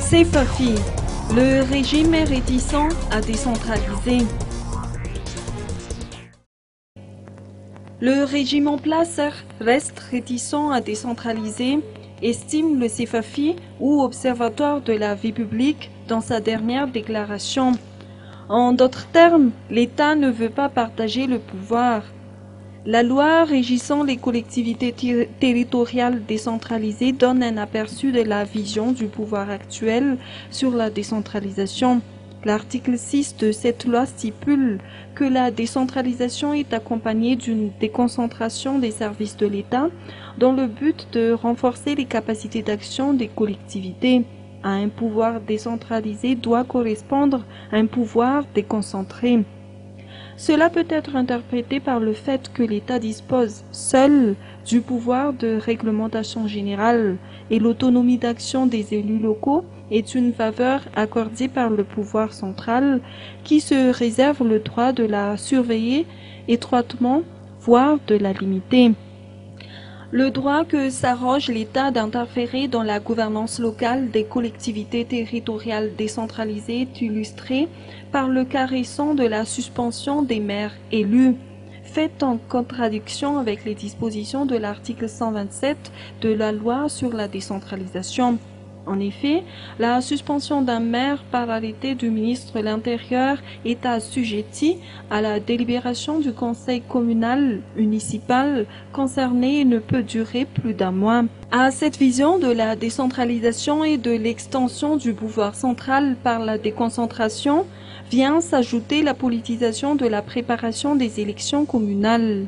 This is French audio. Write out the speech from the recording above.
CFAFI, le régime est réticent à décentraliser. Le régime en place reste réticent à décentraliser, estime le CFAFI ou Observatoire de la vie publique dans sa dernière déclaration. En d'autres termes, l'État ne veut pas partager le pouvoir. La loi régissant les collectivités territoriales décentralisées donne un aperçu de la vision du pouvoir actuel sur la décentralisation. L'article 6 de cette loi stipule que la décentralisation est accompagnée d'une déconcentration des services de l'État dans le but de renforcer les capacités d'action des collectivités. À un pouvoir décentralisé doit correspondre à un pouvoir déconcentré. Cela peut être interprété par le fait que l'État dispose seul du pouvoir de réglementation générale et l'autonomie d'action des élus locaux est une faveur accordée par le pouvoir central qui se réserve le droit de la surveiller étroitement, voire de la limiter. Le droit que s'arroge l'État d'interférer dans la gouvernance locale des collectivités territoriales décentralisées est illustré par le cas récent de la suspension des maires élus, faite en contradiction avec les dispositions de l'article 127 de la loi sur la décentralisation. En effet, la suspension d'un maire par arrêté du ministre de l'Intérieur est assujettie à la délibération du conseil communal municipal concerné et ne peut durer plus d'un mois. À cette vision de la décentralisation et de l'extension du pouvoir central par la déconcentration vient s'ajouter la politisation de la préparation des élections communales.